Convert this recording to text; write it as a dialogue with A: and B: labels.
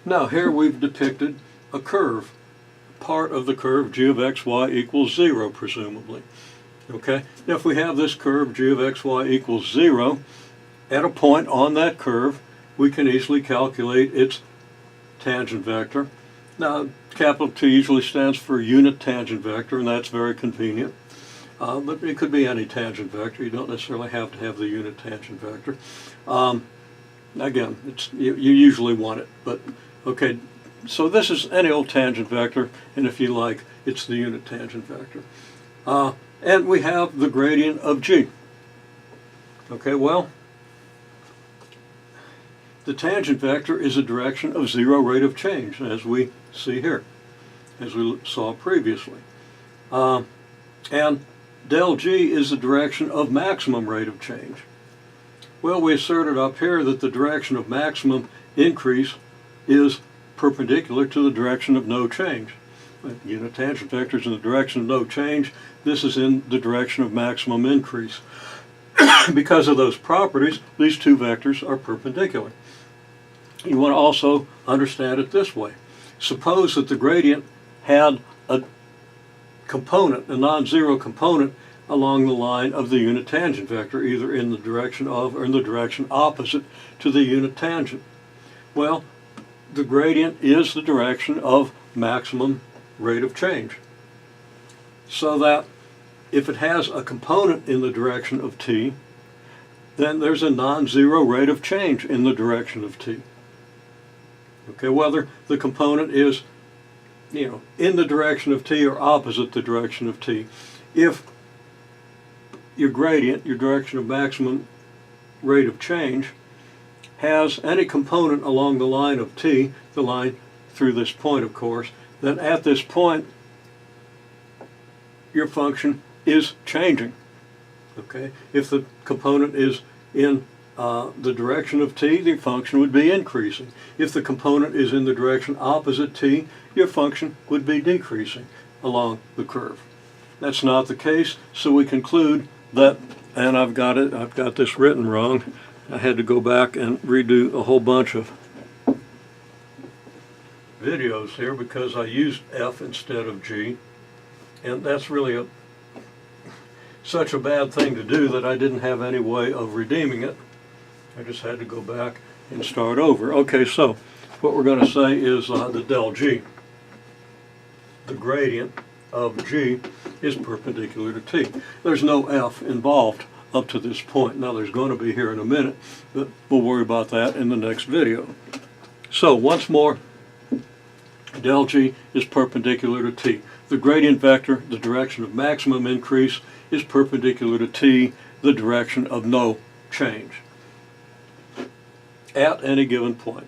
A: Now here we've depicted a curve, part of the curve g of xy equals 0 presumably. Okay, now if we have this curve g of xy equals 0, at a point on that curve we can easily calculate its tangent vector. Now capital T usually stands for unit tangent vector, and that's very convenient. But it could be any tangent vector. You don't necessarily have to have the unit tangent vector. Again, you usually want it, but okay, so this is any old tangent vector, and if you like, it's the unit tangent vector. And we have the gradient of g. Okay, well, the tangent vector is a direction of zero rate of change, as we see here, as we saw previously. And del g is the direction of maximum rate of change. Well, we asserted up here that the direction of maximum increase is perpendicular to the direction of no change. Unit tangent vector is in the direction of no change. This is in the direction of maximum increase. Because of those properties, these two vectors are perpendicular. You want to also understand it this way. Suppose that the gradient had a component, a non-zero component, along the line of the unit tangent vector, either in the direction of or in the direction opposite to the unit tangent. Well, the gradient is the direction of maximum rate of change. So that if it has a component in the direction of t, then there's a non-zero rate of change in the direction of t. Okay, whether the component is, in the direction of t or opposite the direction of t. If your gradient, your direction of maximum rate of change, has any component along the line of t, the line through this point of course, then at this point your function is changing. Okay? If the component is in the direction of t, the function would be increasing. If the component is in the direction opposite t, your function would be decreasing along the curve. That's not the case, so we conclude that, and I've got this written wrong. I had to go back and redo a whole bunch of videos here because I used f instead of g, and that's really such a bad thing to do that I didn't have any way of redeeming it. I just had to go back and start over. Okay, so what we're going to say is the del g, the gradient of g, is perpendicular to t. There's no f involved up to this point. Now there's going to be here in a minute, but we'll worry about that in the next video. So once more, del g is perpendicular to t. The gradient vector, the direction of maximum increase, is perpendicular to t, the direction of no change, at any given point.